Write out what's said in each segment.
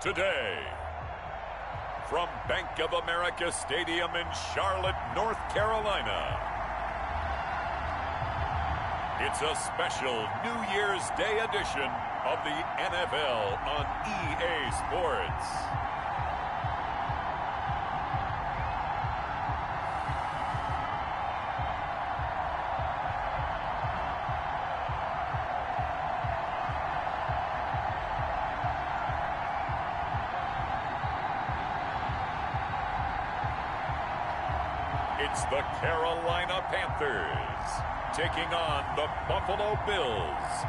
today. From Bank of America Stadium in Charlotte, North Carolina, it's a special New Year's Day edition of the NFL on EA Sports. It's the Carolina Panthers taking on the Buffalo Bills.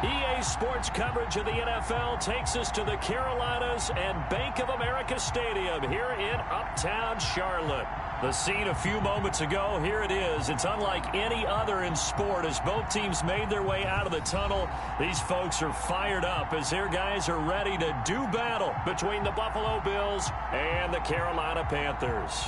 EA Sports coverage of the NFL takes us to the Carolinas and Bank of America Stadium here in Uptown Charlotte. The scene a few moments ago, here it is. It's unlike any other in sport as both teams made their way out of the tunnel. These folks are fired up as their guys are ready to do battle between the Buffalo Bills and the Carolina Panthers.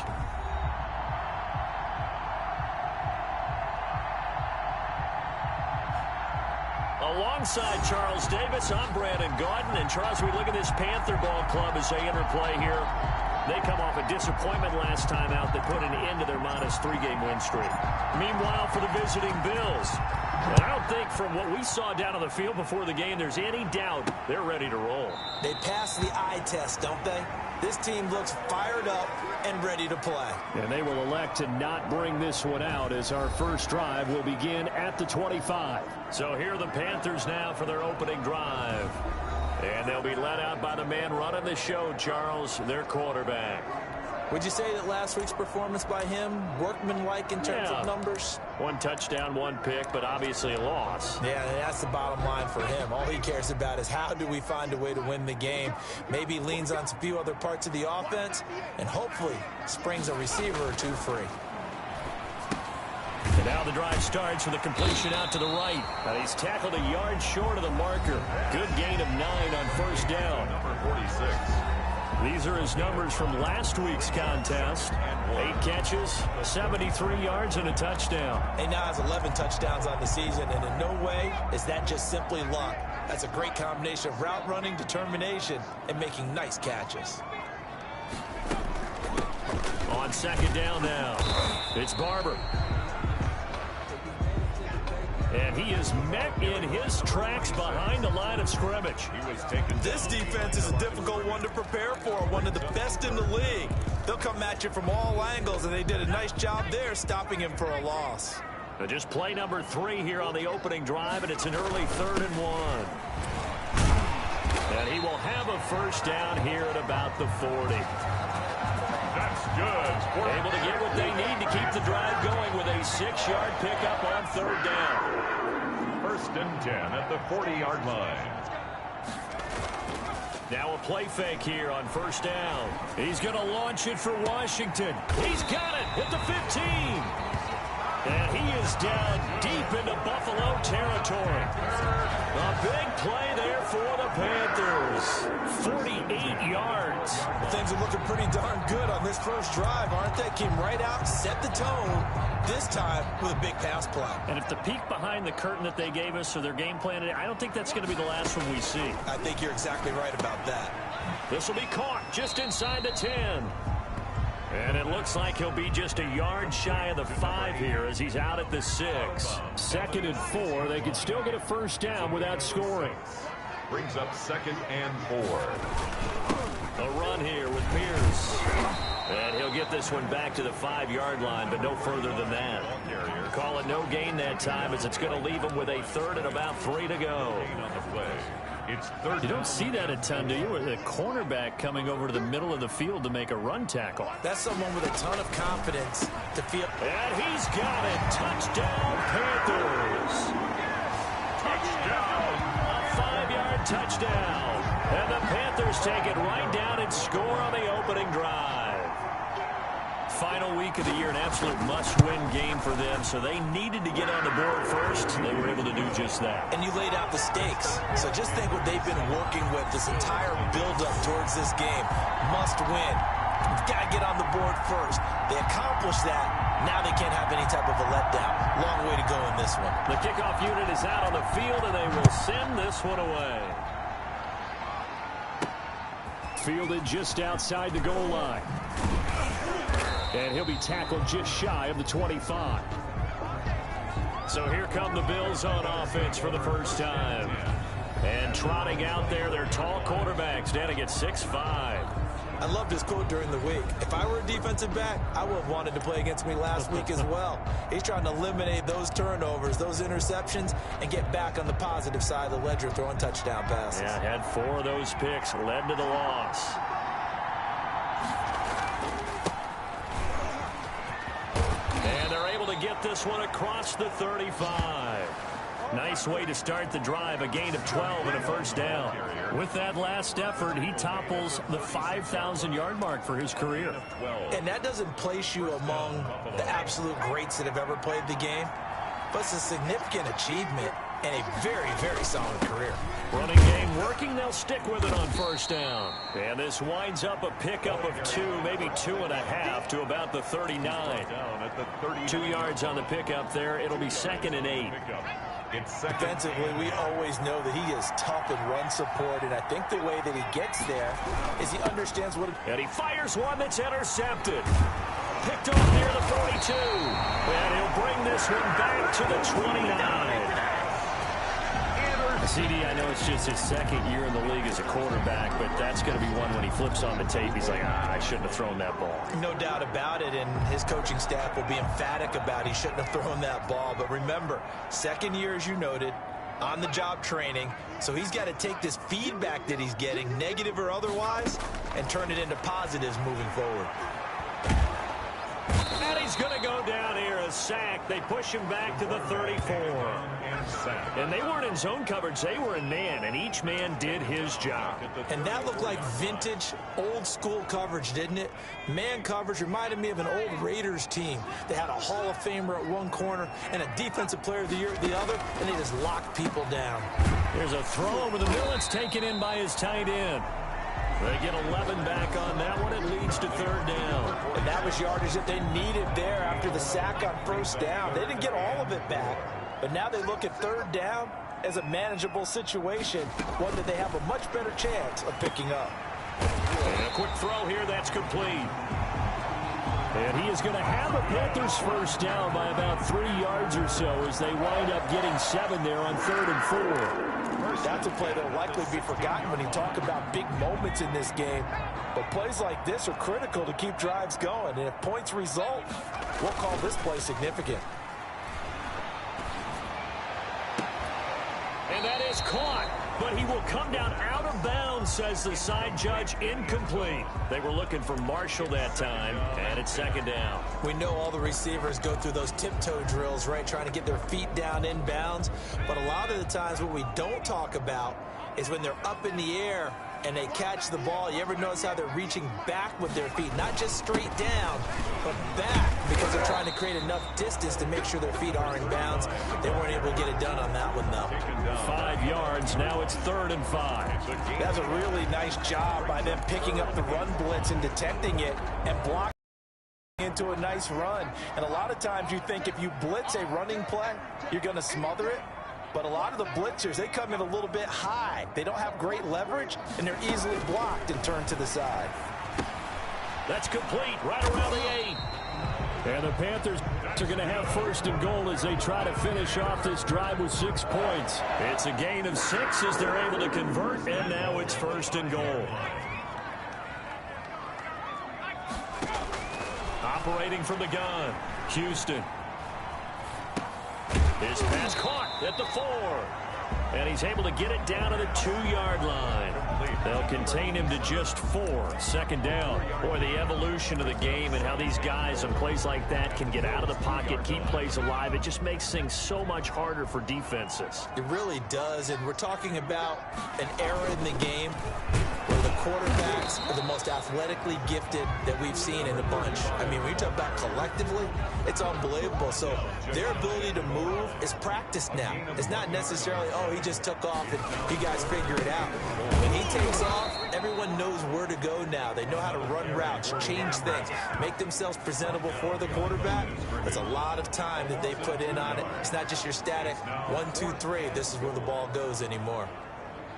Alongside Charles Davis, I'm Brandon Gaudin. And Charles, we look at this Panther ball club as they enter play here. They come off a disappointment last time out that put an end to their -3-game win streak. Meanwhile, for the visiting Bills, and I don't think from what we saw down on the field before the game there's any doubt they're ready to roll. They passed the eye test, don't they? This team looks fired up and ready to play. And they will elect to not bring this one out as our first drive will begin at the 25. So here are the Panthers now for their opening drive. And they'll be led out by the man running the show, Charles, their quarterback. Would you say that last week's performance by him, workmanlike in terms of numbers? 1 touchdown, 1 pick, but obviously a loss. Yeah, that's the bottom line for him. All he cares about is how do we find a way to win the game. Maybe leans on a few other parts of the offense, and hopefully springs a receiver or two free. And now the drive starts with a completion out to the right. He's tackled a yard short of the marker. Good gain of 9 on first down. Number 46. These are his numbers from last week's contest. 8 catches, 73 yards, and a touchdown. He now has 11 touchdowns on the season, and in no way is that just simply luck. That's a great combination of route running, determination, and making nice catches. On second down now, it's Barber. And he is met in his tracks behind the line of scrimmage. This defense is a difficult one to prepare for, one of the best in the league. They'll come at you from all angles, and they did a nice job there stopping him for a loss. Just play number 3 here on the opening drive, and it's an early 3rd and 1. And he will have a first down here at about the 40. That's good. Able to get what they need to keep the drive going with a 6-yard pickup on 3rd down. 1st and 10 at the 40-yard line. Now a play fake here on 1st down. He's going to launch it for Washington. He's got it at the 15. And he is down deep into Buffalo territory. A big play there for the Panthers. 48 yards. Well, things are looking pretty darn good on this first drive, aren't they? Came right out, set the tone, this time with a big pass play. And if the peek behind the curtain that they gave us or their game plan, I don't think that's going to be the last one we see. I think you're exactly right about that. This will be caught just inside the 10. And it looks like he'll be just a yard shy of the 5 here as he's out at the 6. 2nd and 4. They could still get a first down without scoring. Brings up 2nd and 4. A run here with Pierce. And he'll get this one back to the 5-yard line, but no further than that. Call it no gain that time as it's going to leave him with a 3rd and about 3 to go. On the play. It's 3rd. You don't see that a ton, do you? With a cornerback coming over to the middle of the field to make a run tackle. That's someone with a ton of confidence to feel. And he's got it. Touchdown, Panthers. Touchdown. A 5-yard touchdown. And the Panthers take it right down and score on the opening drive. Final week of the year, an absolute must-win game for them, so they needed to get on the board first, and they were able to do just that. And you laid out the stakes, so just think what they've been working with this entire build-up towards this game. Must win. You've got to get on the board first. They accomplished that. Now they can't have any type of a letdown. Long way to go in this one. The kickoff unit is out on the field, and they will send this one away. Fielded just outside the goal line. And he'll be tackled just shy of the 25. So here come the Bills on offense for the first time. And trotting out there, their tall quarterbacks standing at 6'5". I loved his quote during the week. If I were a defensive back, I would have wanted to play against me last week as well. He's trying to eliminate those turnovers, those interceptions, and get back on the positive side of the ledger throwing touchdown passes. Yeah, had 4 of those picks, led to the loss. And they're able to get this one across the 35. Nice way to start the drive, a gain of 12 and a first down. With that last effort, he topples the 5,000-yard mark for his career. And that doesn't place you among the absolute greats that have ever played the game, but it's a significant achievement and a very, very solid career. Running game working, they'll stick with it on first down. And this winds up a pickup of 2, maybe 2.5 to about the 39. 2 yards on the pickup there. It'll be 2nd and 8. Defensively, we always know that he is tough in run support, and I think the way that he gets there is he understands what... And he fires one that's intercepted. Picked off near the 42. And he'll bring this one back to the 29. CD, I know it's just his 2nd year in the league as a quarterback, but that's going to be one when he flips on the tape. He's like, I shouldn't have thrown that ball. No doubt about it, and his coaching staff will be emphatic about he shouldn't have thrown that ball. But remember, 2nd year, as you noted, on-the-job training, so he's got to take this feedback that he's getting, negative or otherwise, and turn it into positives moving forward. And he's going to go down here, a sack. They push him back to the 34. And they weren't in zone coverage. They were in man, and each man did his job. And that looked like vintage, old-school coverage, didn't it? Man coverage reminded me of an old Raiders team. They had a Hall of Famer at one corner and a Defensive Player of the Year at the other, and they just locked people down. There's a throw over the middle. It's taken in by his tight end. They get 11 back on that one. It leads to 3rd down. And that was yardage that they needed there after the sack on first down. They didn't get all of it back, but now they look at 3rd down as a manageable situation, one that they have a much better chance of picking up. And a quick throw here, that's complete. And he is going to have a Panthers first down by about 3 yards or so as they wind up getting 7 there on 3rd and 4. That's a play that will likely be forgotten when you talk about big moments in this game. But plays like this are critical to keep drives going. And if points result, we'll call this play significant. And that is caught. But he will come down out of bounds, says the side judge. Incomplete. They were looking for Marshall that time, and it's 2nd down. We know all the receivers go through those tiptoe drills, right, trying to get their feet down in bounds. But a lot of the times what we don't talk about is when they're up in the air and they catch the ball. You ever notice how they're reaching back with their feet, not just straight down, but back, because they're trying to create enough distance to make sure their feet are in bounds. They weren't able to get it done on that one, though. 5 yards. Now it's 3rd and 5. That's a really nice job by them picking up the run blitz and detecting it and blocking into a nice run. And a lot of times you think if you blitz a running play, you're going to smother it. But a lot of the blitzers, they come in a little bit high. They don't have great leverage, and they're easily blocked and turned to the side. That's complete right around the 8. And the Panthers are going to have 1st and goal as they try to finish off this drive with 6 points. It's a gain of 6 as they're able to convert, and now it's 1st and goal. Operating from the gun, Houston. His pass caught at the 4. And he's able to get it down to the 2-yard line. They'll contain him to just 4. 2nd down. Boy, the evolution of the game and how these guys on plays like that can get out of the pocket, keep plays alive. It just makes things so much harder for defenses. It really does, and we're talking about an era in the game where the quarterbacks are the most athletically gifted that we've seen in a bunch. I mean, when you talk about collectively, it's unbelievable. So their ability to move is practiced now. It's not necessarily, oh, he just took off and you guys figure it out. When he takes off, everyone knows where to go now. They know how to run routes, change things, make themselves presentable for the quarterback. That's a lot of time that they put in on it. It's not just your static 1, 2, 3. This is where the ball goes anymore.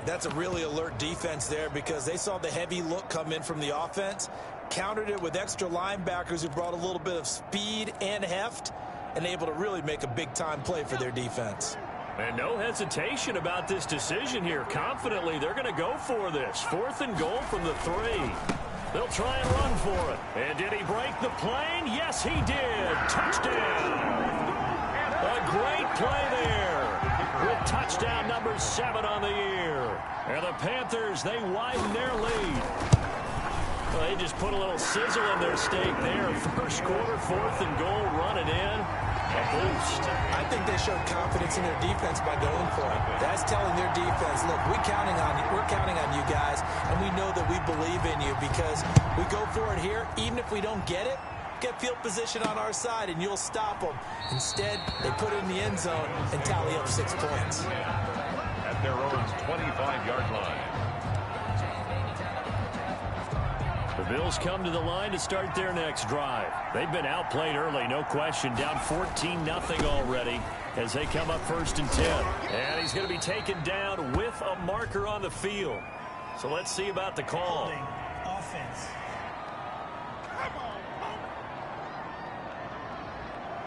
That's a really alert defense there because they saw the heavy look come in from the offense, countered it with extra linebackers who brought a little bit of speed and heft, and able to really make a big-time play for their defense. And no hesitation about this decision here. Confidently, they're going to go for this. 4th and goal from the 3. They'll try and run for it. And did he break the plane? Yes, he did. Touchdown. A great play there with touchdown number 7 on the year. And the Panthers, they widen their lead. Well, they just put a little sizzle in their steak there. First quarter, 4th and goal, running in. A boost. I think they showed confidence in their defense by going for it. That's telling their defense, look, we're counting on you guys, and we know that we believe in you because we go for it here. Even if we don't get it, get field position on our side, and you'll stop them. Instead, they put it in the end zone and tally up 6 points. At their own 25-yard line. The Bills come to the line to start their next drive. They've been outplayed early, no question. Down 14-0 already as they come up 1st and 10. And he's going to be taken down with a marker on the field. So let's see about the call. Holding offense.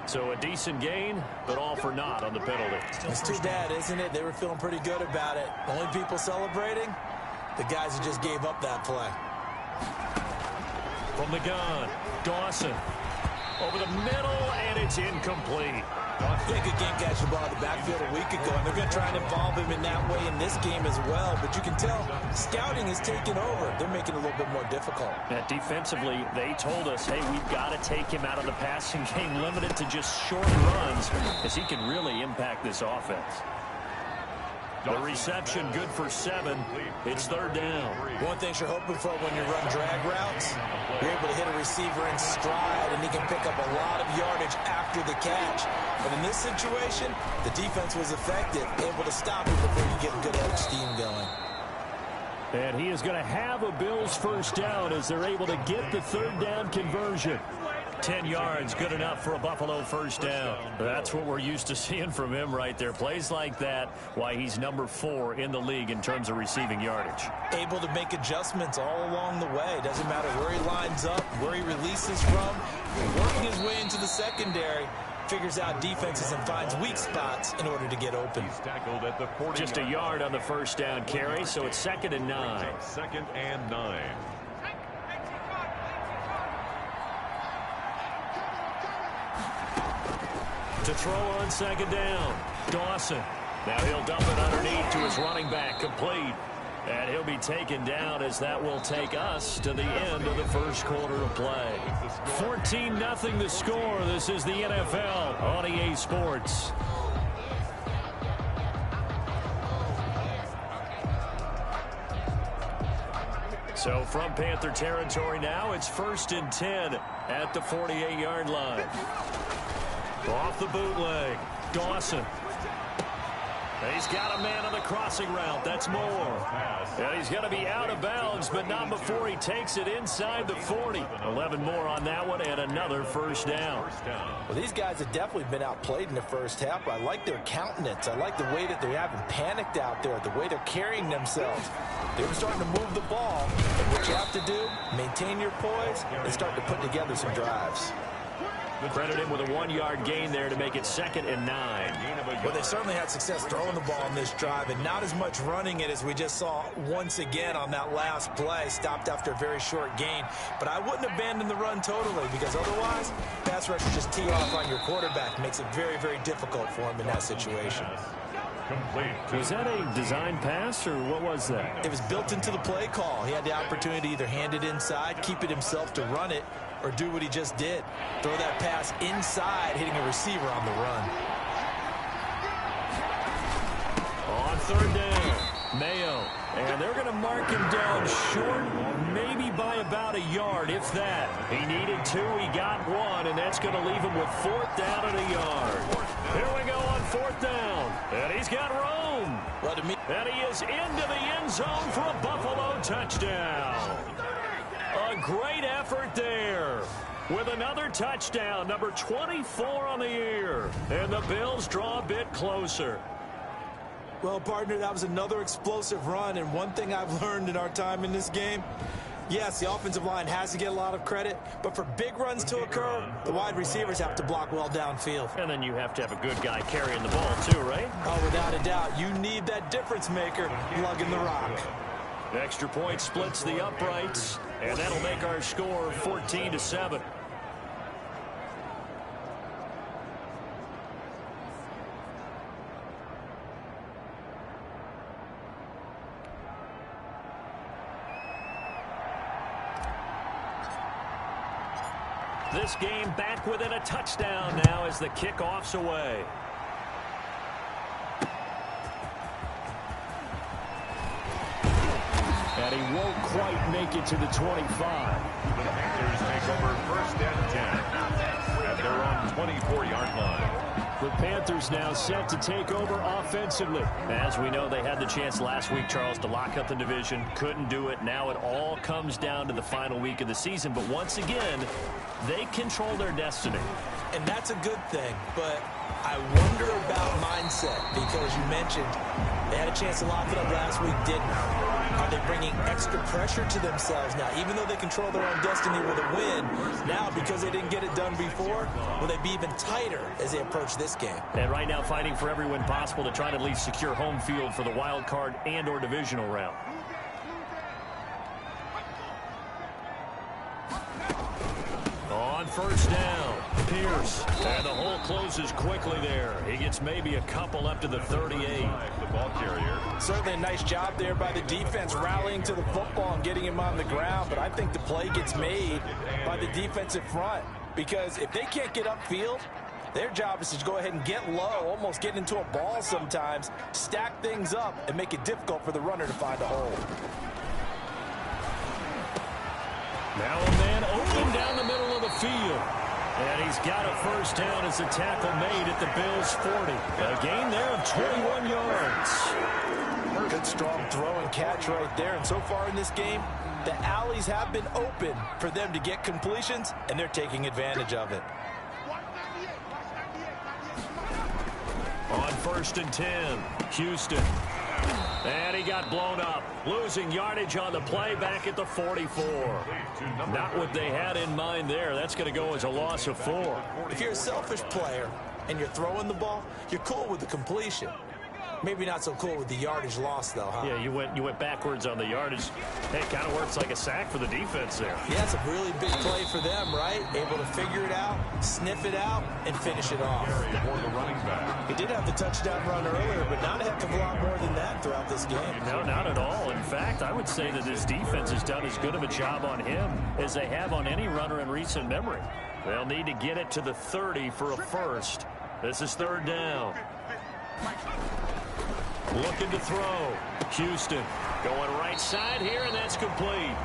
So a decent gain, but all for naught on the penalty. It's too bad, isn't it? They were feeling pretty good about it. Only people celebrating, the guys who just gave up that play. From the gun, Dawson. Over the middle, and it's incomplete. He had a good game catching the ball in the backfield a week ago, and they're going to try and involve him in that way in this game as well. But you can tell scouting is taking over. They're making it a little bit more difficult. Defensively, they told us, hey, we've got to take him out of the passing game, limited to just short runs, as he can really impact this offense. The reception good for 7. It's 3rd down. One thing you're hoping for when you run drag routes, you're able to hit a receiver in stride, and he can pick up a lot of yardage after the catch. But in this situation, the defense was effective, able to stop him before you get a good edge steam going. And he is going to have a Bills first down as they're able to get the 3rd down conversion. 10 yards, good enough for a Buffalo first down. That's what we're used to seeing from him right there. Plays like that, why he's number 4 in the league in terms of receiving yardage. Able to make adjustments all along the way. Doesn't matter where he lines up, where he releases from. Working his way into the secondary, figures out defenses and finds weak spots in order to get open. He's tackled at the 40. Just a yard on the first down carry, so it's 2nd and 9. 2nd and 9. To throw on 2nd down, Dawson. Now he'll dump it underneath to his running back, complete. And he'll be taken down as that will take us to the end of the first quarter of play. 14-0 the score. This is the NFL on EA Sports. So from Panther territory now, it's 1st and 10 at the 48-yard line. Off the bootleg, Dawson. He's got a man on the crossing route. That's Moore. And he's going to be out of bounds, but not before he takes it inside the 40. 11 more on that one, and another first down. Well, these guys have definitely been outplayed in the first half. I like their countenance. I like the way that they haven't panicked out there, the way they're carrying themselves. They were starting to move the ball. And what you have to do, maintain your poise and start to put together some drives. Credit him with a 1-yard gain there to make it 2nd and 9. Well, they certainly had success throwing the ball in this drive, and not as much running it as we just saw once again on that last play. Stopped after a very short gain. But I wouldn't abandon the run totally, because otherwise, pass rushers just tee off on your quarterback. Makes it very, very difficult for him in that situation. Was that a design pass, or what was that? It was built into the play call. He had the opportunity to either hand it inside, keep it himself to run it, or do what he just did. Throw that pass inside, hitting a receiver on the run. On 3rd down, Mayo. And they're going to mark him down short, maybe by about a yard, if that. He needed 2, he got 1, and that's going to leave him with 4th down and a yard. Here we go on 4th down. And he's got room. And he is into the end zone for a Buffalo touchdown. A great effort there. With another touchdown, number 24 on the year. And the Bills draw a bit closer. Well, partner, that was another explosive run. And one thing I've learned in our time in this game, yes, the offensive line has to get a lot of credit, but for big runs to occur, the wide receivers have to block well downfield. And then you have to have a good guy carrying the ball too, right? Oh, without a doubt. You need that difference maker lugging the rock. Extra point splits the uprights, and that'll make our score 14-7. This game back within a touchdown now as the kickoff's away. And he won't quite make it to the 25. The Panthers take over 1st and 10 at their own 24-yard line. The Panthers now set to take over offensively. As we know, they had the chance last week, Charles, to lock up the division. Couldn't do it. Now it all comes down to the final week of the season. But once again, they control their destiny. And that's a good thing. But I wonder about mindset, because you mentioned they had a chance to lock it up last week, didn't. Are they bringing extra pressure to themselves now? Even though they control their own destiny with a win, now because they didn't get it done before, will they be even tighter as they approach this game? And right now fighting for every win possible to try to at least secure home field for the wild card and or divisional round. On 1st down, Pierce. And the hole closes quickly there. He gets maybe a couple up to the 38. The ball carrier. Certainly a nice job there by the defense rallying to the football and getting him on the ground. But I think the play gets made by the defensive front, because if they can't get upfield, their job is to go ahead and get low, almost get into a ball sometimes, stack things up, and make it difficult for the runner to find a hole. Now a man open down the middle of the field. And he's got a 1st down as a tackle made at the Bills' 40. A gain there of 21 yards. Good strong throw and catch right there. And so far in this game, the alleys have been open for them to get completions, and they're taking advantage of it. On 1st and 10, Houston. And he got blown up, losing yardage on the play back at the 44. Not what they had in mind there. That's going to go as a loss of 4. If you're a selfish player and you're throwing the ball, you're cool with the completion. Maybe not so cool with the yardage loss, though, huh? Yeah, you went backwards on the yardage. Hey, it kind of works like a sack for the defense there. Yeah, it's a really big play for them, right? Able to figure it out, sniff it out, and finish it off. He did have the touchdown run earlier, but not a heck of a lot more than that throughout this game. No, not at all. In fact, I would say that his defense has done as good of a job on him as they have on any runner in recent memory. They'll need to get it to the 30 for a first. This is 3rd down. Looking to throw. Houston going right side here, and that's complete.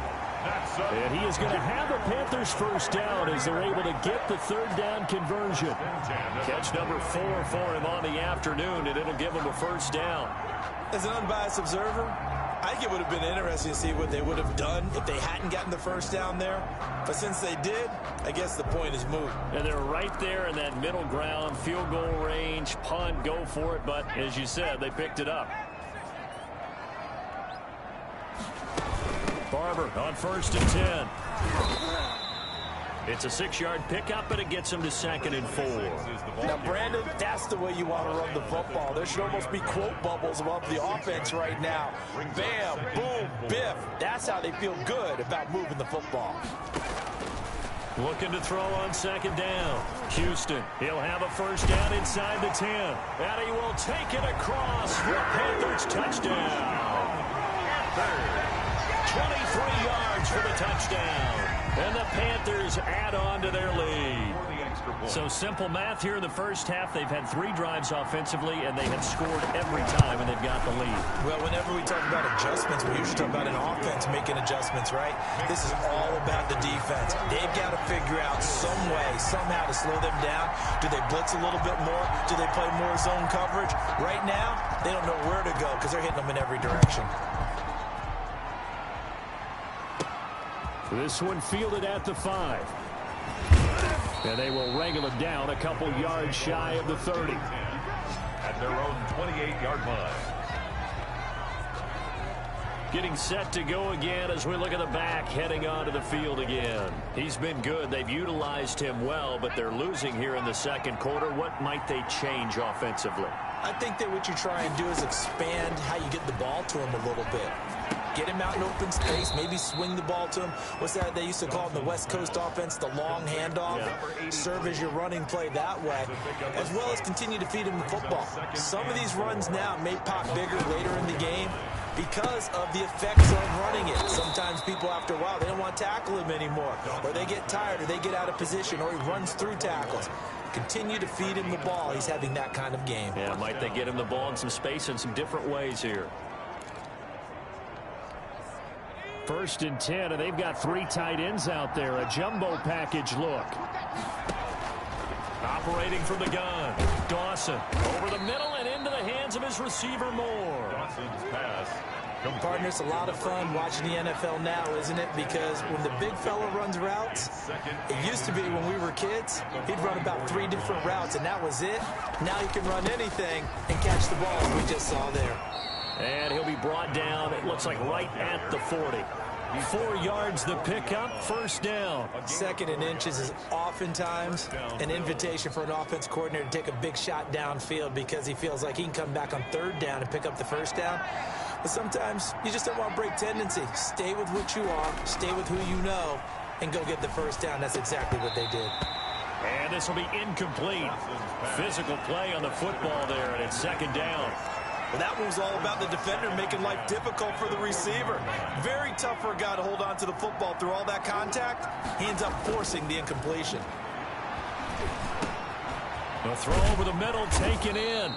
And he is going to have a Panthers 1st down as they're able to get the 3rd down conversion. Catch number 4 for him on the afternoon, and it'll give him a 1st down. As an unbiased observer, I think it would have been interesting to see what they would have done if they hadn't gotten the 1st down there. But since they did, I guess the point is moot. And they're right there in that middle ground, field goal range, punt, go for it. But as you said, they picked it up. Barber on 1st and 10. It's a 6-yard pickup, but it gets him to 2nd and 4. Now, Brandon, that's the way you want to run the football. There should almost be quote bubbles above the offense right now. Bam, boom, biff. That's how they feel good about moving the football. Looking to throw on 2nd down. Houston, he'll have a 1st down inside the 10. And he will take it across for a Panthers touchdown. 23 yards for the touchdown. And the Panthers add on to their lead. So simple math here in the first half. They've had 3 drives offensively, and they have scored every time, and they've got the lead. Well, whenever we talk about adjustments, we usually talk about an offense making adjustments, right? This is all about the defense. They've got to figure out some way, somehow to slow them down. Do they blitz a little bit more? Do they play more zone coverage? Right now, they don't know where to go because they're hitting them in every direction. This one fielded at the 5. And they will wrangle it down a couple yards shy of the 30. At their own 28-yard line. Getting set to go again as we look at the back heading onto the field again. He's been good. They've utilized him well, but they're losing here in the second quarter. What might they change offensively? I think that what you try and do is expand how you get the ball to him a little bit. Get him out in open space, maybe swing the ball to him. What's that they used to call in the West Coast offense, the long handoff? Yeah. Serve as your running play that way, as well as continue to feed him the football. Some of these runs now may pop bigger later in the game because of the effects of running it. Sometimes people, after a while, they don't want to tackle him anymore, or they get tired, or they get out of position, or he runs through tackles. Continue to feed him the ball. He's having that kind of game. Yeah, might they get him the ball in some space in some different ways here. 1st and 10, and they've got 3 tight ends out there. A jumbo package look. Operating from the gun. Dawson over the middle and into the hands of his receiver Moore. Dawson's pass. Partner, it's a lot of fun watching the NFL now, isn't it? Because when the big fella runs routes, it used to be when we were kids, he'd run about 3 different routes, and that was it. Now he can run anything and catch the ball, as we just saw there. And he'll be brought down, it looks like right at the 40. 4 yards the pickup, 1st down. 2nd and inches is oftentimes an invitation for an offense coordinator to take a big shot downfield because he feels like he can come back on 3rd down and pick up the 1st down. But sometimes you just don't want to break tendency. Stay with what you are, stay with who you know, and go get the 1st down. That's exactly what they did. And this will be incomplete. Physical play on the football there, and it's 2nd down. Well, that one was all about the defender making life difficult for the receiver. Very tough for a guy to hold on to the football through all that contact. He ends up forcing the incompletion. The throw over the middle, taken in.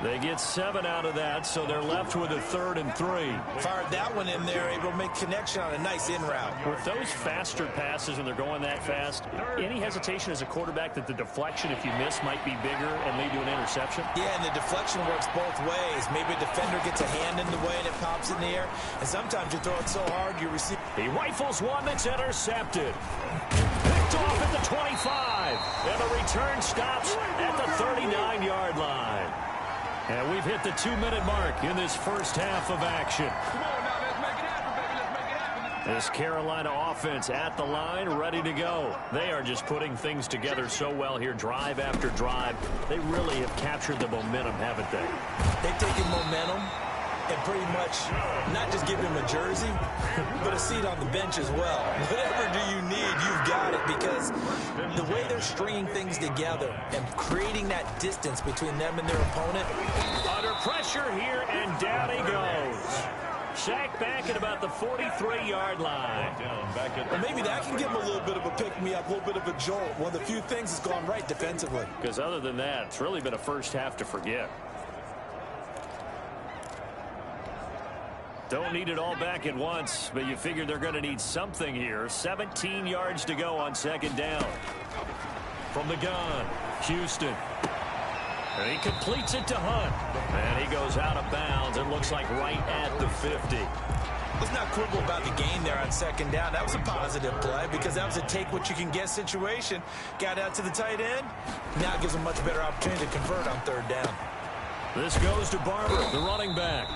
They get 7 out of that, so they're left with a 3rd and 3. Fired that one in there, able to make connection on a nice in route. With those faster passes and they're going that fast, any hesitation as a quarterback that the deflection, if you miss, might be bigger and lead to an interception? Yeah, and the deflection works both ways. Maybe a defender gets a hand in the way and it pops in the air, and sometimes you throw it so hard you receive. He rifles one that's intercepted. Picked off at the 25, and the return stops at the 39-yard line. And we've hit the 2-minute mark in this first half of action. Come on now, let's make it happen, baby. Let's make it happen. This Carolina offense at the line, ready to go. They are just putting things together so well here, drive after drive. They really have captured the momentum, haven't they? They've taken momentum and pretty much not just give him a jersey, but a seat on the bench as well. Whatever do you need, you've got it, because the way they're stringing things together and creating that distance between them and their opponent. Under pressure here, and down he goes. Sacked back at about the 43-yard line. Well, maybe that can give him a little bit of a pick-me-up, a little bit of a jolt. One of the few things that's gone right defensively. Because other than that, it's really been a first half to forget. Don't need it all back at once, but you figure they're going to need something here. 17 yards to go on 2nd down. From the gun, Houston. And he completes it to Hunt. And he goes out of bounds. It looks like right at the 50. Let's not quibble about the gain there on 2nd down. That was a positive play because that was a take-what-you-can-get situation. Got out to the tight end. Now it gives them a much better opportunity to convert on 3rd down. This goes to Barber, the running back.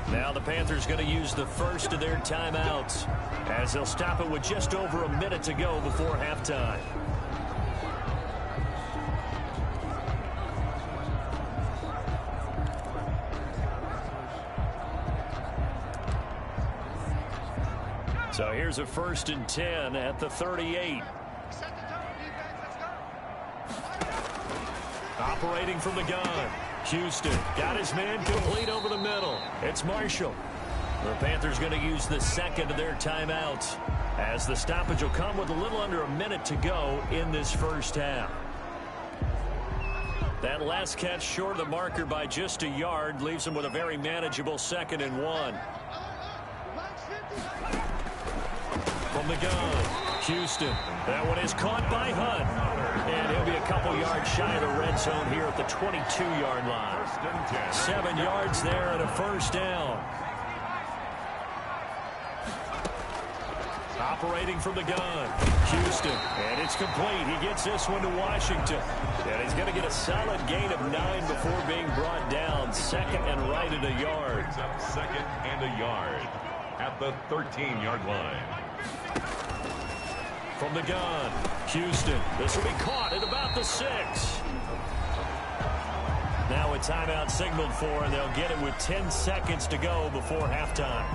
Now the Panthers going to use the first of their timeouts as they'll stop it with just over a minute to go before halftime. So here's a 1st and 10 at the 38. Operating from the gun. Houston got his man complete over the middle. It's Marshall. The Panthers going to use the second of their timeout, as the stoppage will come with a little under a minute to go in this first half. That last catch short of the marker by just a yard leaves them with a very manageable 2nd and 1. From the gun, Houston. That one is caught by Hunt. And he'll be a couple yards shy of the red zone here at the 22-yard line. 7 yards there and a first down. Operating from the gun, Houston. And it's complete. He gets this one to Washington. And he's going to get a solid gain of 9 before being brought down. 2nd and right at a yard. 2nd and a yard at the 13-yard line. From the gun, Houston. This will be caught at about the 6. Now a timeout signaled for, and they'll get it with 10 seconds to go before halftime.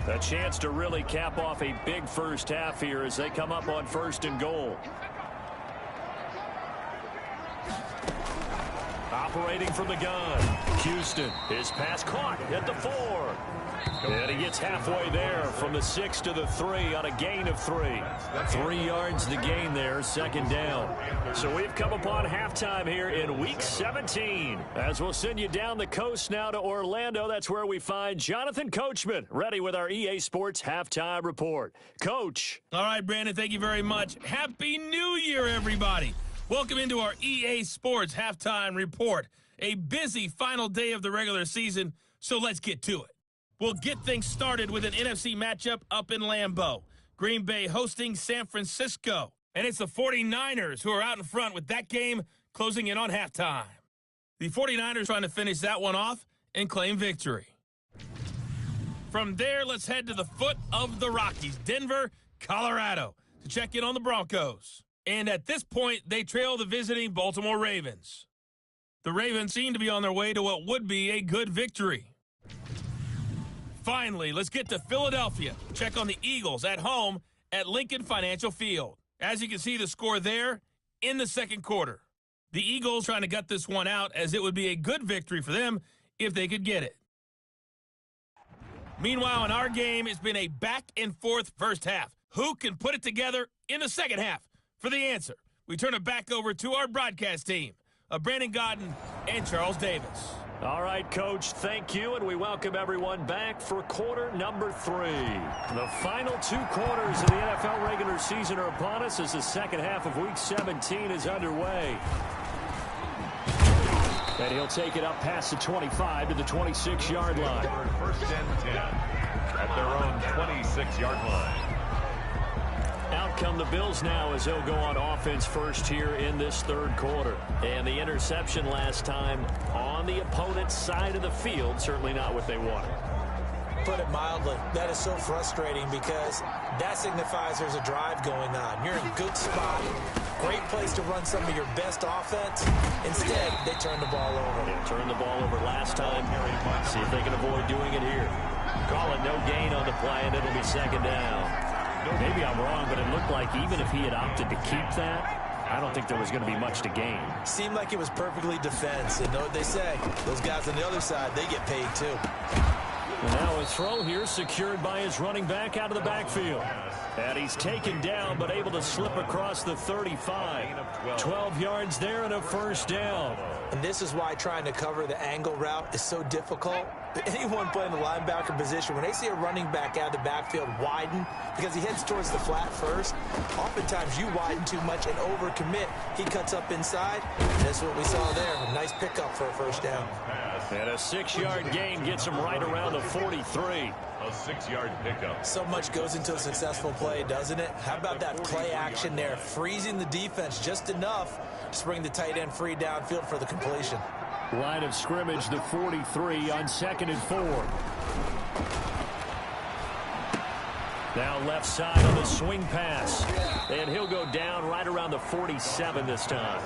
A chance to really cap off a big first half here as they come up on 1st and goal. Operating from the gun, Houston. His pass caught at the 4. And he gets halfway there from the 6 to the 3 on a gain of 3. 3 yards to gain there, 2nd down. So we've come upon halftime here in Week 17. As we'll send you down the coast now to Orlando. That's where we find Jonathan Coachman, ready with our EA Sports Halftime Report. Coach. All right, Brandon, thank you very much. Happy New Year, everybody. Welcome into our EA Sports Halftime Report. A busy final day of the regular season, so let's get to it. We'll get things started with an NFC matchup up in Lambeau. Green Bay hosting San Francisco. And it's the 49ers who are out in front with that game closing in on halftime. The 49ers trying to finish that one off and claim victory. From there, let's head to the foot of the Rockies, Denver, Colorado, to check in on the Broncos. And at this point, they trail the visiting Baltimore Ravens. The Ravens seem to be on their way to what would be a good victory. Finally, let's get to Philadelphia. Check on the Eagles at home at Lincoln Financial Field. As you can see, the score there in the 2nd quarter. The Eagles trying to gut this one out, as it would be a good victory for them if they could get it. Meanwhile, in our game, it's been a back-and-forth first half. Who can put it together in the 2nd half? For the answer, we turn it back over to our broadcast team of Brandon Godden and Charles Davis. All right, Coach, thank you, and we welcome everyone back for quarter number 3. The final 2 quarters of the NFL regular season are upon us as the 2nd half of Week 17 is underway. And he'll take it up past the 25 to the 26-yard line. 1st and 10 at their own 26-yard line. Out come the Bills now as they'll go on offense first here in this 3rd quarter. And the interception last time on the opponent's side of the field, certainly not what they wanted. Put it mildly, that is so frustrating because that signifies there's a drive going on. You're in a good spot, great place to run some of your best offense. Instead, they turn the ball over. They turned the ball over last time. See if they can avoid doing it here. Call it no gain on the play, and it'll be 2nd down. Maybe I'm wrong, but it looked like even if he had opted to keep that, I don't think there was going to be much to gain. Seemed like it was perfectly defense. And know what they say? Those guys on the other side, they get paid too. And now a throw here secured by his running back out of the backfield. And he's taken down but able to slip across the 35. 12 yards there and a first down. And this is why trying to cover the angle route is so difficult. Anyone playing the linebacker position, when they see a running back out of the backfield widen because he heads towards the flat first, oftentimes you widen too much and overcommit. He cuts up inside. And that's what we saw there. A nice pickup for a first down. And a 6-yard gain gets him right around the 43. A 6-yard pickup. So much goes into a successful play, doesn't it? How about that play action there? Freezing the defense just enough to bring the tight end free downfield for the completion. Line of scrimmage, the 43 on 2nd and 4. Now left side on the swing pass. And he'll go down right around the 47 this time.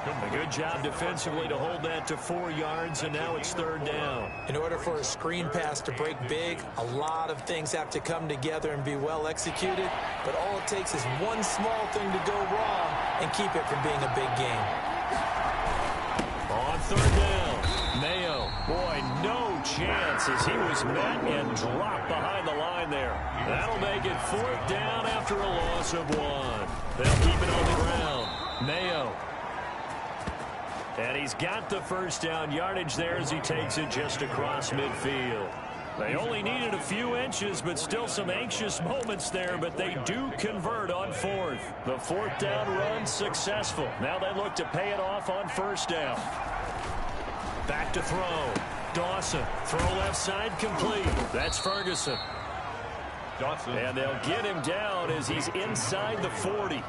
A good job defensively to hold that to 4 yards, and now it's 3rd down. In order for a screen pass to break big, a lot of things have to come together and be well executed. But all it takes is one small thing to go wrong and keep it from being a big game. On 3rd down, Mayo. Boy, no chance as he was met and dropped behind the line there. That'll make it 4th down after a loss of 1. They'll keep it on the ground. Mayo. And he's got the 1st down yardage there as he takes it just across midfield. They only needed a few inches, but still some anxious moments there, but they do convert on 4th. The 4th down run successful. Now they look to pay it off on 1st down. Back to throw. Dawson. Throw left side complete. That's Ferguson. Dawson. And they'll get him down as he's inside the 40.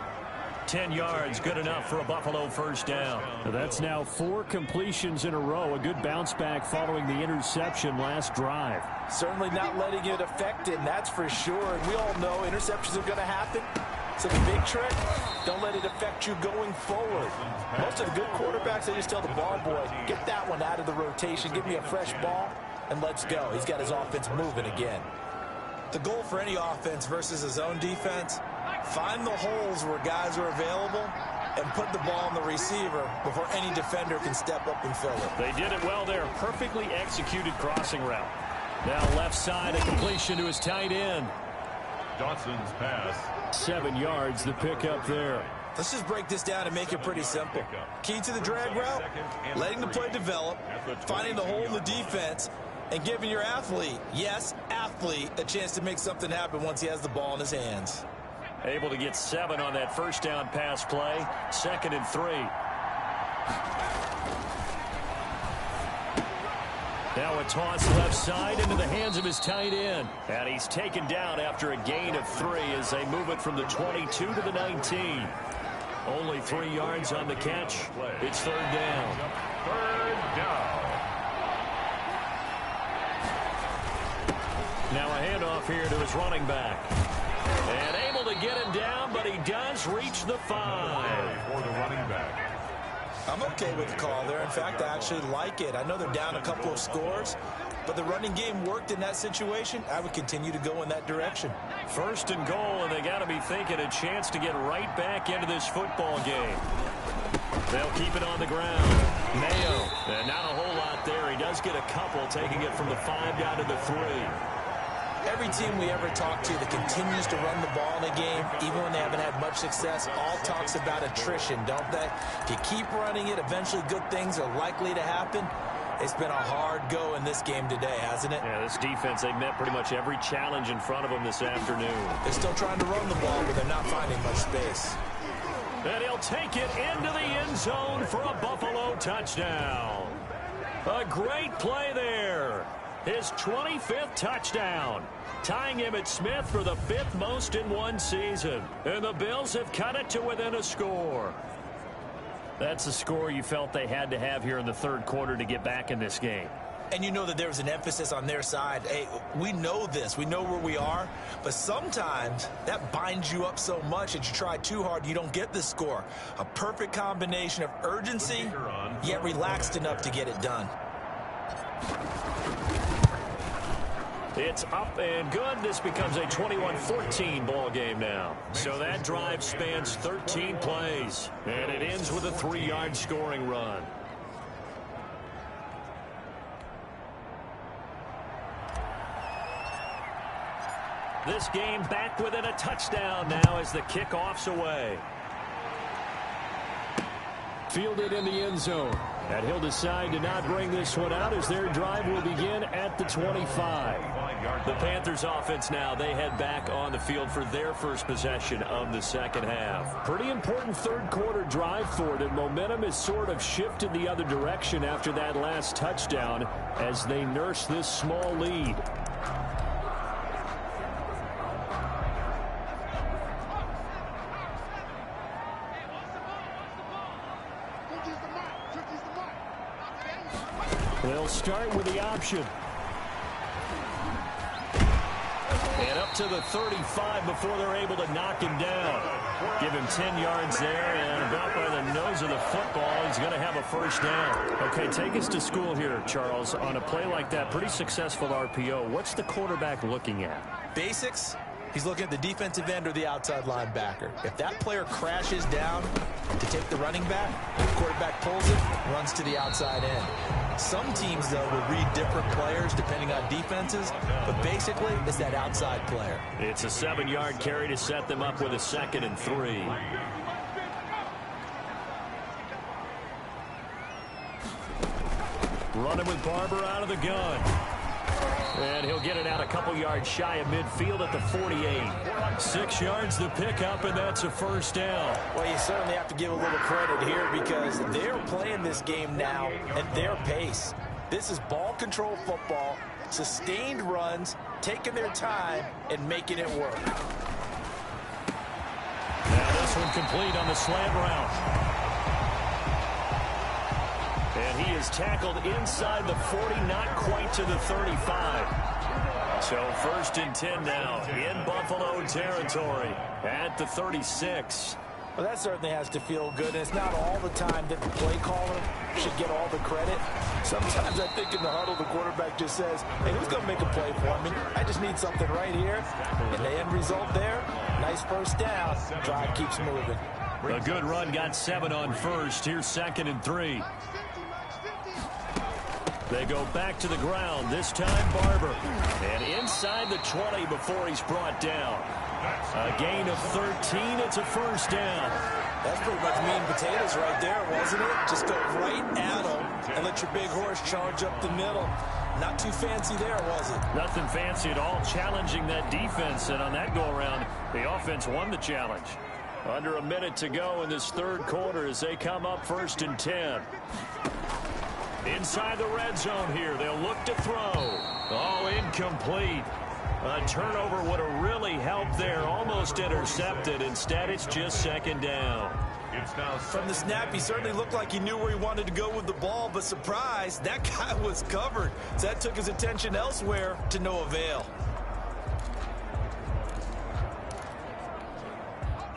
10 yards, good enough for a Buffalo 1st down. That's now 4 completions in a row. A good bounce back following the interception last drive. Certainly not letting it affect him, that's for sure. And we all know interceptions are going to happen. So the big trick, don't let it affect you going forward. Most of the good quarterbacks, they just tell the ball boy, get that one out of the rotation, give me a fresh ball, and let's go. He's got his offense moving again. The goal for any offense versus a zone defense, find the holes where guys are available and put the ball on the receiver before any defender can step up and fill it. They did it well there. Perfectly executed crossing route. Now left side, a completion to his tight end. Dawson's pass. 7 yards, the pickup there. Let's just break this down and make it pretty simple. Key to the drag route, letting the play develop, finding the hole in the defense, and giving your athlete, yes, athlete, a chance to make something happen once he has the ball in his hands. Able to get 7 on that 1st down pass play. 2nd and 3. Now a toss left side into the hands of his tight end. And he's taken down after a gain of 3 as they move it from the 22 to the 19. Only 3 yards on the catch. It's 3rd down. 3rd down. Now a handoff here to his running back. And able to get him down, but he does reach the 5. For the running back. I'm okay with the call there. In fact, I actually like it. I know they're down a couple of scores, but the running game worked in that situation. I would continue to go in that direction. 1st and goal, and they got to be thinking a chance to get right back into this football game. They'll keep it on the ground. Mayo, and not a whole lot there. He does get a couple, taking it from the 5 down to the 3. Every team we ever talk to that continues to run the ball in a game, even when they haven't had much success, all talks about attrition, don't they? If you keep running it, eventually good things are likely to happen. It's been a hard go in this game today, hasn't it? Yeah, this defense, they've met pretty much every challenge in front of them this afternoon. They're still trying to run the ball, but they're not finding much space. And he'll take it into the end zone for a Buffalo touchdown. A great play there. His 25th touchdown, tying Emmitt Smith for the 5th most in one season. And the Bills have cut it to within a score. That's a score you felt they had to have here in the 3rd quarter to get back in this game. And you know that there was an emphasis on their side. Hey, we know this. We know where we are. But sometimes that binds you up so much that you try too hard, you don't get the score. A perfect combination of urgency, yet relaxed enough to get it done. It's up and good. This becomes a 21-14 ball game now. So that drive spans 13 plays, and it ends with a 3-yard scoring run. This game back within a touchdown now as the kickoff's away. Fielded in the end zone. And he'll decide to not bring this one out as their drive will begin at the 25. The Panthers offense now, they head back on the field for their first possession of the 2nd half. Pretty important 3rd quarter drive for them. Momentum has sort of shifted the other direction after that last touchdown as they nurse this small lead. They'll start with the option. And up to the 35 before they're able to knock him down. Give him 10 yards there, and about by the nose of the football, he's going to have a first down. Okay, take us to school here, Charles. On a play like that, pretty successful RPO. What's the quarterback looking at? Basics. He's looking at the defensive end or the outside linebacker. If that player crashes down to take the running back, the quarterback pulls it, runs to the outside end. Some teams, though, will read different players depending on defenses, but basically it's that outside player. It's a 7-yard carry to set them up with a 2nd and 3. Running with Barber out of the gun. And he'll get it out a couple yards shy of midfield at the 48. 6 yards the pickup, and that's a first down. Well, you certainly have to give a little credit here because they're playing this game now at their pace. This is ball control football, sustained runs, taking their time, and making it work. Now this one complete on the slant route. And he is tackled inside the 40, not quite to the 35. So 1st and 10 now in Buffalo territory at the 36. Well, that certainly has to feel good. And it's not all the time that the play caller should get all the credit. Sometimes I think in the huddle, the quarterback just says, hey, who's going to make a play for me? I just need something right here. And the end result there, nice first down. Drive keeps moving. A good run got 7 on first. Here's 2nd and 3. They go back to the ground, this time Barber. And inside the 20 before he's brought down. A gain of 13, it's a first down. That's pretty much meat and potatoes right there, wasn't it? Just go right at them and let your big horse charge up the middle. Not too fancy there, was it? Nothing fancy at all, challenging that defense. And on that go-around, the offense won the challenge. Under a minute to go in this 3rd quarter as they come up 1st and 10. Inside the red zone here. They'll look to throw. Oh, incomplete. A turnover would have really helped there. Almost intercepted. Instead, it's just 2nd down. From the snap, he certainly looked like he knew where he wanted to go with the ball, but surprise, that guy was covered. So that took his attention elsewhere to no avail.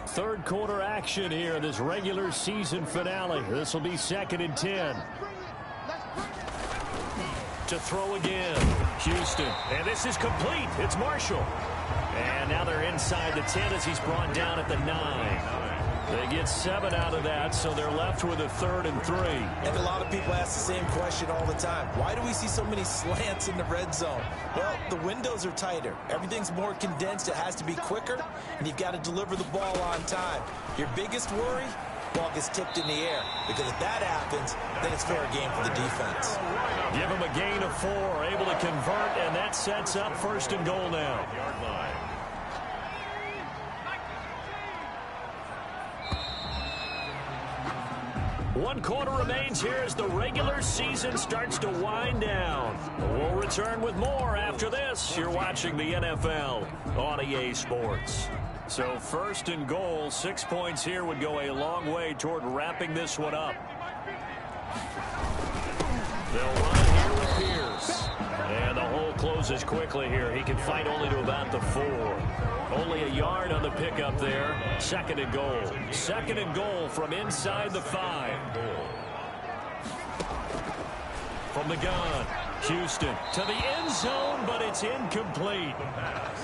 3rd quarter action here, this regular season finale. This will be 2nd and 10. To throw again, Houston. And this is complete. It's Marshall. And now they're inside the 10 as he's brought down at the 9. They get 7 out of that, so they're left with a 3rd and 3. And a lot of people ask the same question all the time. Why do we see so many slants in the red zone? Well, the windows are tighter. Everything's more condensed. It has to be quicker, and you've got to deliver the ball on time. Your biggest worry? Ball gets tipped in the air, because if that happens, then it's fair game for the defense. Give him a gain of 4, able to convert, and that sets up 1st and goal now. 1 quarter remains here as the regular season starts to wind down. We'll return with more after this. You're watching the NFL on EA Sports. So 1st and goal, 6 points here would go a long way toward wrapping this one up. They'll run here with Pierce. And the hole closes quickly here. He can fight only to about the 4. Only a yard on the pickup there. 2nd and goal. 2nd and goal from inside the 5. From the gun, Houston to the end zone, but it's incomplete.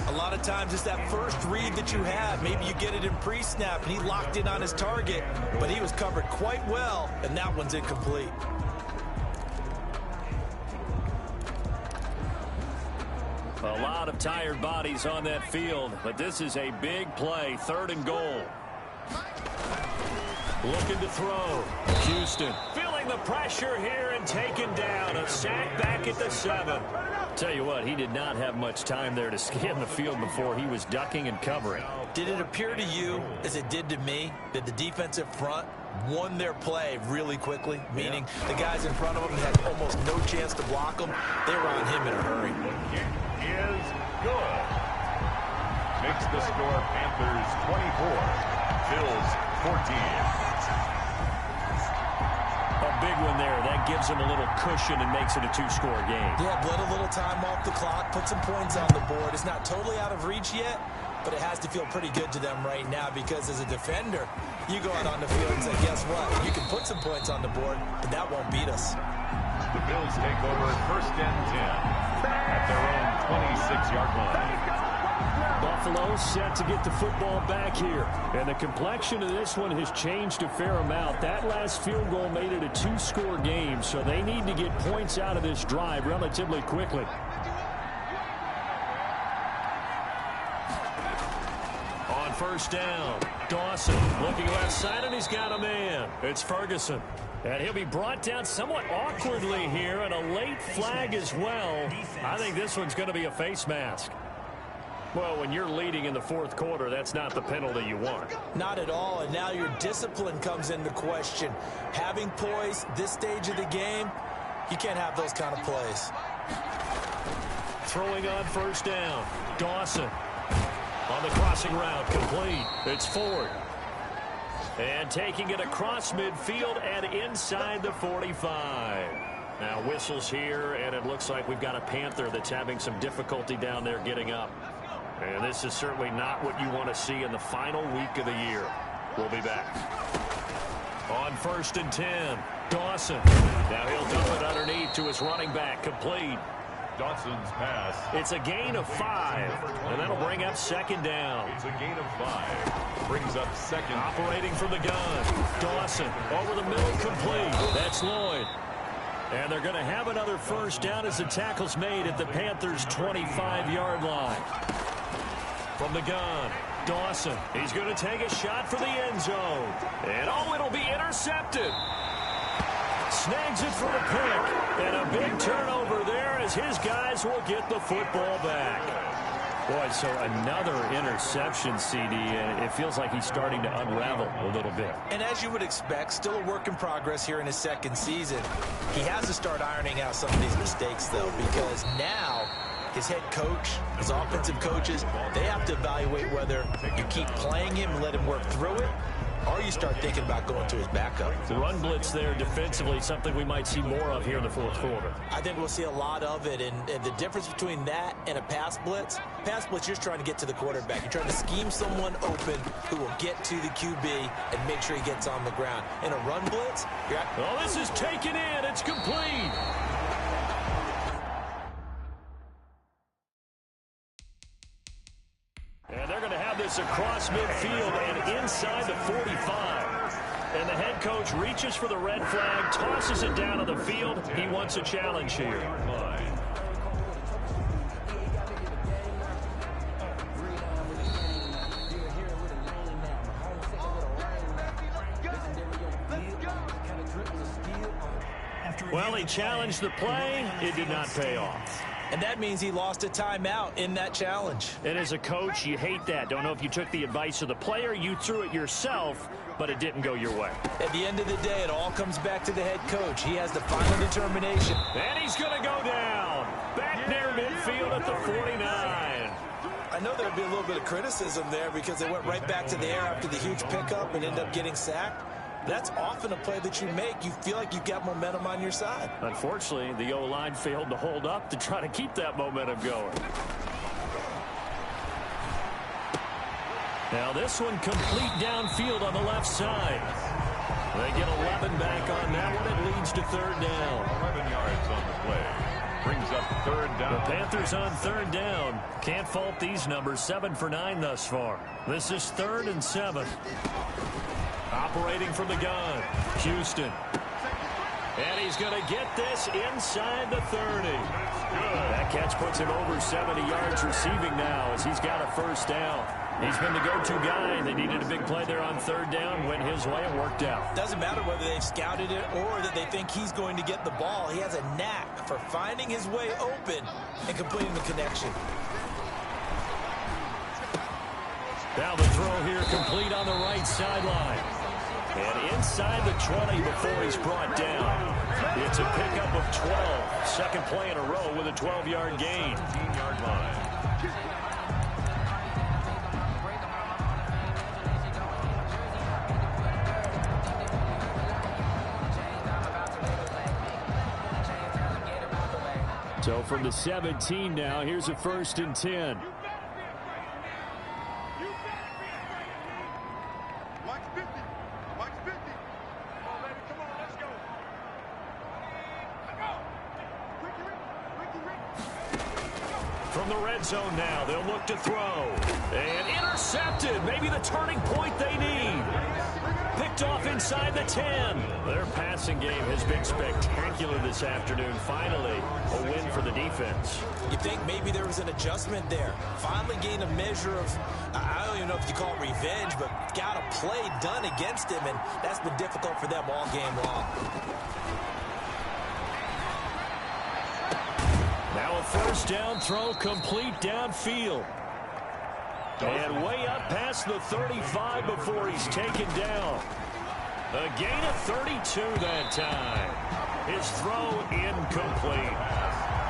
A lot of times it's that first read that you have. Maybe you get it in pre-snap, and he locked in on his target, but he was covered quite well, and that one's incomplete. A lot of tired bodies on that field, but this is a big play. 3rd and goal. Looking to throw. Houston feeling the pressure here and taken down. A sack back at the 7. Tell you what, he did not have much time there to scan the field before he was ducking and covering. Did it appear to you, as it did to me, that the defensive front won their play really quickly? Meaning the guys in front of them had almost no chance to block them. They were on him in a hurry. It is good. Makes the score Panthers 24, Bills 14. A big one there. That gives them a little cushion and makes it a two-score game. Yeah, bled a little time off the clock, put some points on the board. It's not totally out of reach yet, but it has to feel pretty good to them right now because as a defender, you go out on the field and say, guess what? You can put some points on the board, but that won't beat us. The Bills take over 1st and 10 at their own 26-yard line. Buffalo set to get the football back here. And the complexion of this one has changed a fair amount. That last field goal made it a two-score game, so they need to get points out of this drive relatively quickly. On 1st down, Dawson looking left side, and he's got a man. It's Ferguson. And he'll be brought down somewhat awkwardly here, and a late flag as well. I think this one's going to be a face mask. Well, when you're leading in the 4th quarter, that's not the penalty you want. Not at all, and now your discipline comes into question. Having poise this stage of the game, you can't have those kind of plays. Throwing on 1st down, Dawson. On the crossing route, complete. It's Ford. And taking it across midfield and inside the 45. Now whistles here, and it looks like we've got a Panther that's having some difficulty down there getting up. And this is certainly not what you want to see in the final week of the year. We'll be back. On 1st and 10, Dawson. Now he'll dump it underneath to his running back, complete. Dawson's pass. It's a gain of 5, and that'll bring up 2nd down. It's a gain of 5. Brings up 2nd. Operating from the gun. Dawson over the middle, complete. That's Lloyd. And they're going to have another 1st down as the tackle's made at the Panthers' 25-yard line. From the gun, Dawson. He's going to take a shot for the end zone. And oh, it'll be intercepted. Snags it for the pick. And a big turnover there as his guys will get the football back. Boy, so another interception, CD, and it feels like he's starting to unravel a little bit. And as you would expect, still a work in progress here in his 2nd season. He has to start ironing out some of these mistakes, though, because now his head coach, his offensive coaches, they have to evaluate whether you keep playing him and let him work through it, or you start thinking about going to his backup. The run blitz there defensively, something we might see more of here in the 4th quarter. I think we'll see a lot of it, and the difference between that and a pass blitz, you're just trying to get to the quarterback. You're trying to scheme someone open who will get to the QB and make sure he gets on the ground. In a run blitz, this is taken in. It's complete. And they're going to have this across midfield and inside the 45. And the head coach reaches for the red flag, tosses it down on the field. He wants a challenge here. Well, he challenged the play. It did not pay off. And that means he lost a timeout in that challenge. And as a coach, you hate that. Don't know if you took the advice of the player, you threw it yourself, but it didn't go your way. At the end of the day, it all comes back to the head coach. He has the final determination. And he's going to go down. Back near midfield at the 49. I know there'd be a little bit of criticism there because they went right back to the air after the huge pickup and ended up getting sacked. That's often a play that you make. You feel like you've got momentum on your side. Unfortunately, the O-line failed to hold up to try to keep that momentum going. Now this one complete downfield on the left side. They get 11 back on that one. It leads to 3rd down. 11 yards on the play. Brings up 3rd down. The Panthers on 3rd down. Can't fault these numbers. 7 for 9 thus far. This is 3rd and 7. Operating from the gun, Houston. And he's going to get this inside the 30. That catch puts him over 70 yards receiving now as he's got a 1st down. He's been the go-to guy, and they needed a big play there on 3rd down. Went his way and worked out. Doesn't matter whether they've scouted it or that they think he's going to get the ball. He has a knack for finding his way open and completing the connection. Now the throw here complete on the right sideline. And inside the 20 before he's brought down. It's a pickup of 12. Second play in a row with a 12-yard gain. 17-yard line. So from the 17 now, here's a 1st and 10. From the red zone now, they'll look to throw. And intercepted. Maybe the turning point they need. Picked off inside the 10. Their passing game has been spectacular this afternoon. Finally, a win for the defense. You think maybe there was an adjustment there. Finally gained a measure of, I don't even know if you call it revenge, but got a play done against him, and that's been difficult for them all game long. Now a 1st down throw, complete downfield. And way up past the 35 before he's taken down. A gain of 32 that time. His throw incomplete.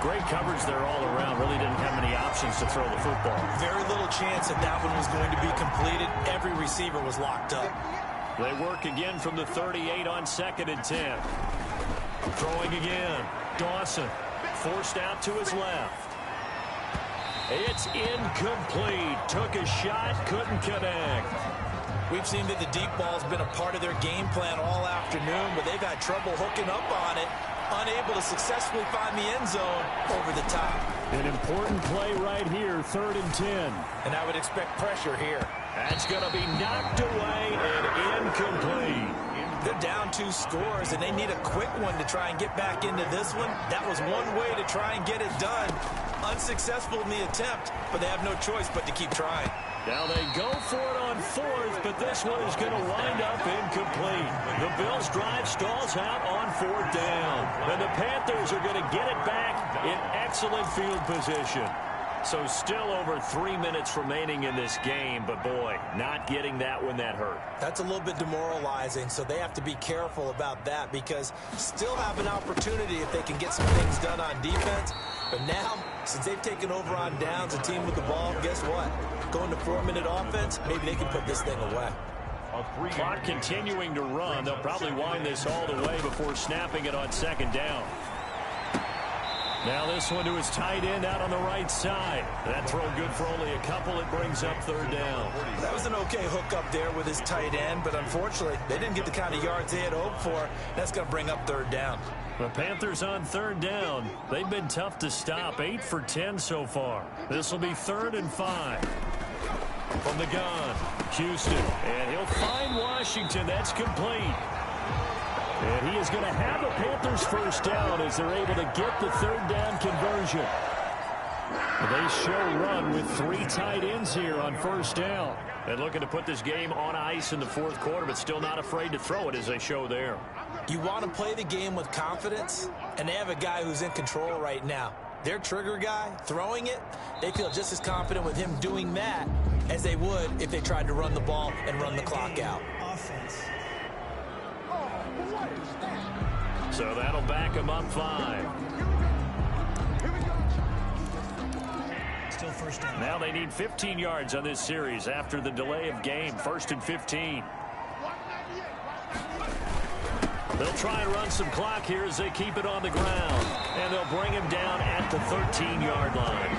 Great coverage there all around. Really didn't have many options to throw the football. Very little chance that that one was going to be completed. Every receiver was locked up. They work again from the 38 on 2nd and 10. Throwing again. Dawson forced out to his left. It's incomplete. Took a shot, couldn't connect. We've seen that the deep ball's been a part of their game plan all afternoon, but they've had trouble hooking up on it, unable to successfully find the end zone over the top. An important play right here, 3rd and 10. And I would expect pressure here. That's going to be knocked away and incomplete. They're down 2 scores, and they need a quick one to try and get back into this one. That was one way to try and get it done. Unsuccessful in the attempt, but they have no choice but to keep trying. Now they go for it on 4th, but this one is going to wind up incomplete. The Bills' drive stalls out on 4th down. And the Panthers are going to get it back in excellent field position. So still over 3 minutes remaining in this game, but boy, not getting that one that hurt. That's a little bit demoralizing, so they have to be careful about that because still have an opportunity if they can get some things done on defense. But now, since they've taken over on downs, a team with the ball, guess what? Going to 4-minute offense, maybe they can put this thing away. Clock continuing to run. They'll probably wind this all the way before snapping it on 2nd down. Now this one to his tight end out on the right side. That throw good for only a couple. It brings up 3rd down. That was an okay hook up there with his tight end, but unfortunately, they didn't get the kind of yards they had hoped for. That's going to bring up 3rd down. The Panthers on 3rd down. They've been tough to stop. 8 for 10 so far. This will be 3rd and 5. From the gun, Houston. And he'll find Washington. That's complete. And he is going to have a Panthers 1st down as they're able to get the 3rd down conversion. They show run with 3 tight ends here on 1st down. And looking to put this game on ice in the 4th quarter, but still not afraid to throw it as they show there. You want to play the game with confidence, and they have a guy who's in control right now. Their trigger guy, throwing it, they feel just as confident with him doing that as they would if they tried to run the ball and run the clock out. So that'll back him up 5. Still 1st down. Now they need 15 yards on this series after the delay of game. 1st and 15. They'll try and run some clock here as they keep it on the ground. And they'll bring him down at the 13-yard line.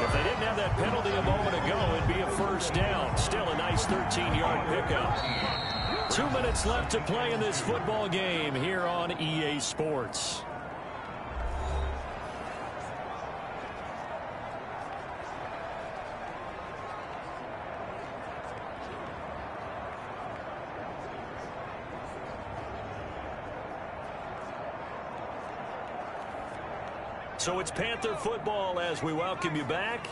If they didn't have that penalty a moment ago, it'd be a 1st down. Still a nice 13-yard pickup. 2 minutes left to play in this football game here on EA Sports. So it's Panther football as we welcome you back.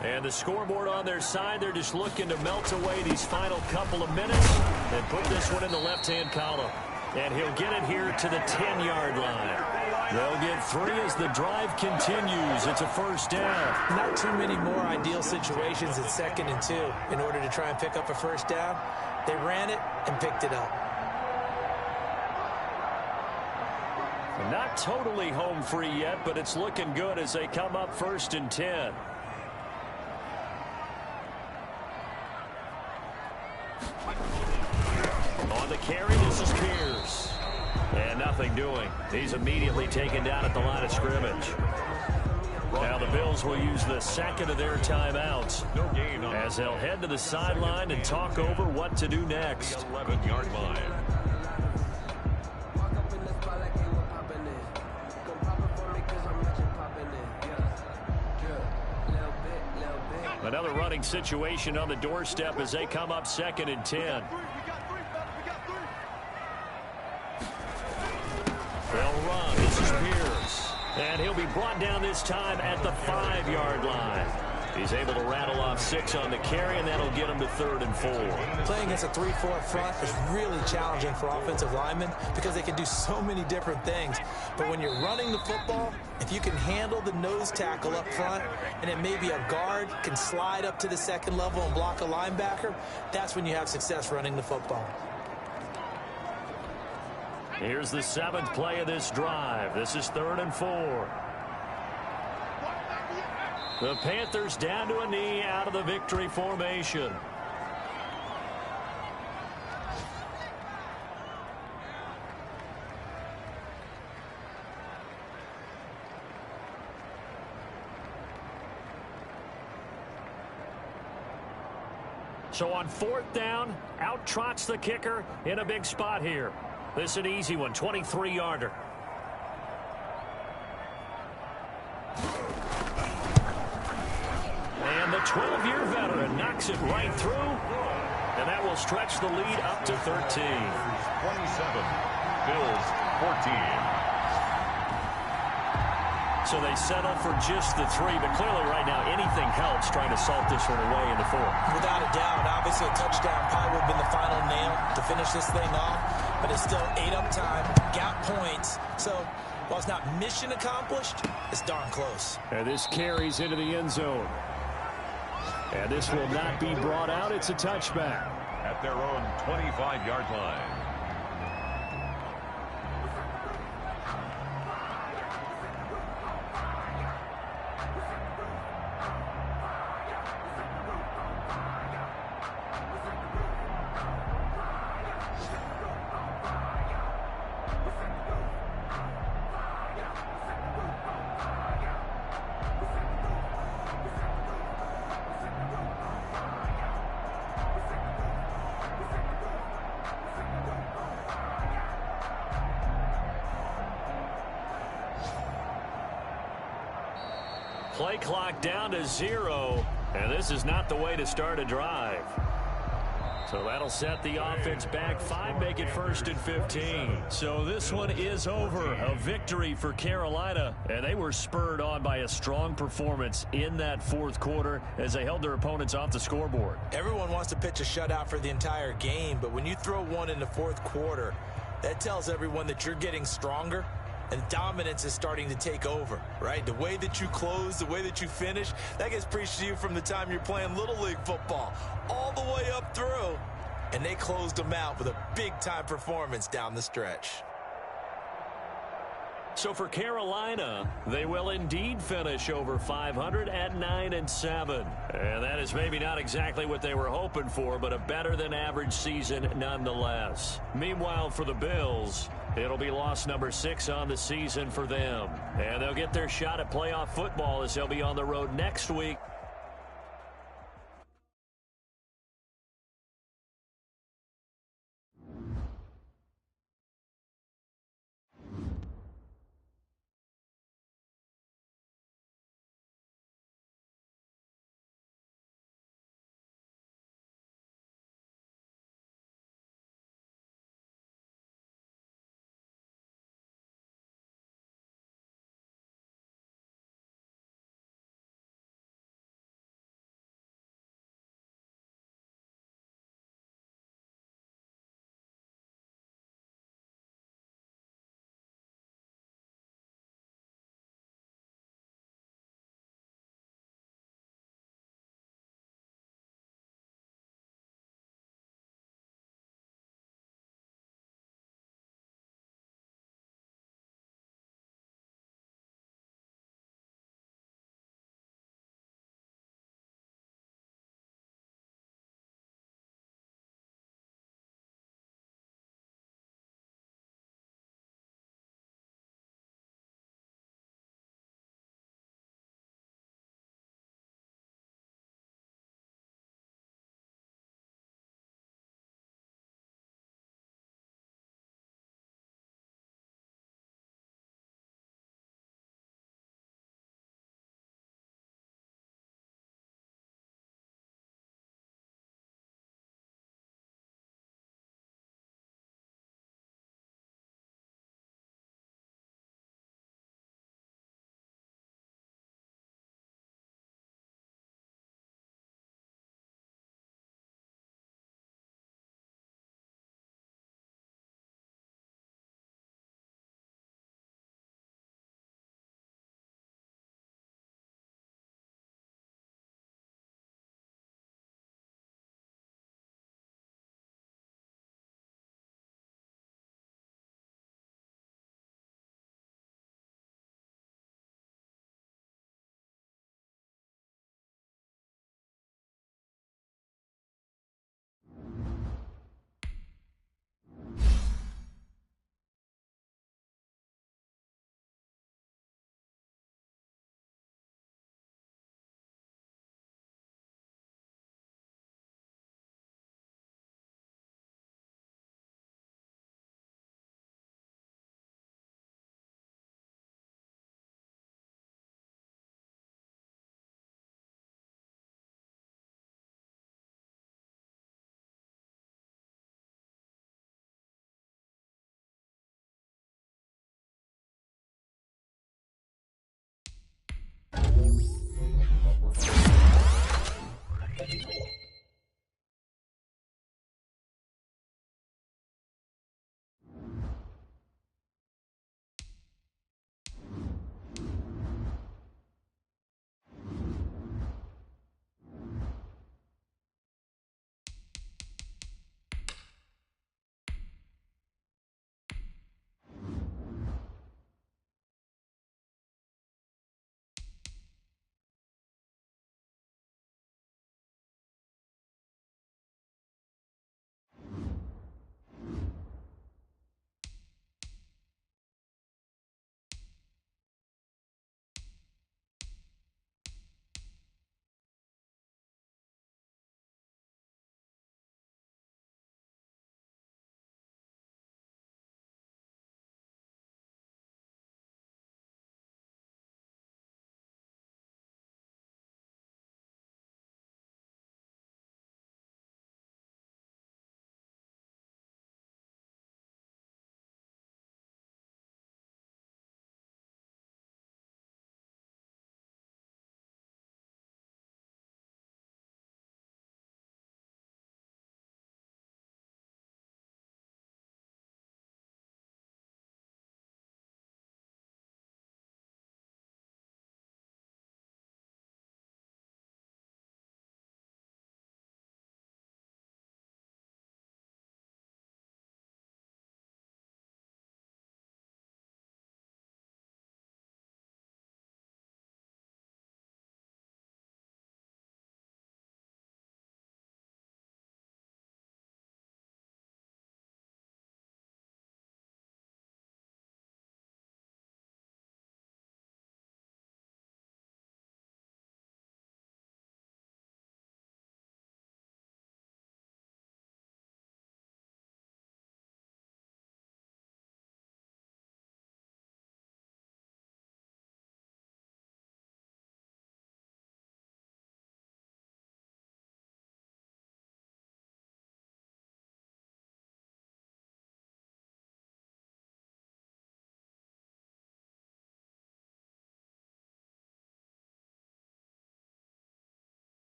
And the scoreboard on their side, they're just looking to melt away these final couple of minutes and put this one in the left-hand column. And he'll get it here to the 10-yard line. They'll get 3 as the drive continues. It's a 1st down. Not too many more ideal situations at 2nd and 2 in order to try and pick up a 1st down. They ran it and picked it up. Not totally home free yet, but it's looking good as they come up 1st and 10. On the carry, this is Pierce. And nothing doing. He's immediately taken down at the line of scrimmage. Now the Bills will use the second of their timeouts No gain on as they'll head to the sideline and talk over what to do next. 11-yard line. Another running situation on the doorstep as they come up 2nd and 10. They'll run. This is Pierce. And he'll be brought down this time at the 5-yard line. He's able to rattle off 6 on the carry, and that'll get him to 3rd and 4. Playing against a 3-4 front is really challenging for offensive linemen because they can do so many different things. But when you're running the football, if you can handle the nose tackle up front, and it may be a guard can slide up to the 2nd level and block a linebacker, that's when you have success running the football. Here's the 7th play of this drive. This is 3rd and 4. The Panthers down to a knee out of the victory formation. So on 4th down, out trots the kicker in a big spot here. This is an easy one, 23-yarder. And the 12-year veteran knocks it right through, and that will stretch the lead up to 13. 27, Bills 14. So they settle for just the 3, but clearly right now anything helps trying to salt this one away in the 4th. Without a doubt, obviously a touchdown probably would have been the final nail to finish this thing off, but it's still 8 up time, got points. So while it's not mission accomplished, it's darn close. And this carries into the end zone. And this will not be brought out. It's a touchback. At their own 25-yard line. Play clock down to 0, and this is not the way to start a drive. So that'll set the offense back 5, make it 1st and 15. So this one is over. A victory for Carolina, and they were spurred on by a strong performance in that 4th quarter as they held their opponents off the scoreboard. Everyone wants to pitch a shutout for the entire game, but when you throw one in the 4th quarter, that tells everyone that you're getting stronger. And dominance is starting to take over, right? The way that you close, the way that you finish, that gets preached to you from the time you're playing Little League football all the way up through. And they closed them out with a big-time performance down the stretch. So for Carolina, they will indeed finish over 500 at 9-7. And that is maybe not exactly what they were hoping for, but a better than average season nonetheless. Meanwhile, for the Bills, it'll be loss number 6 on the season for them. And they'll get their shot at playoff football as they'll be on the road next week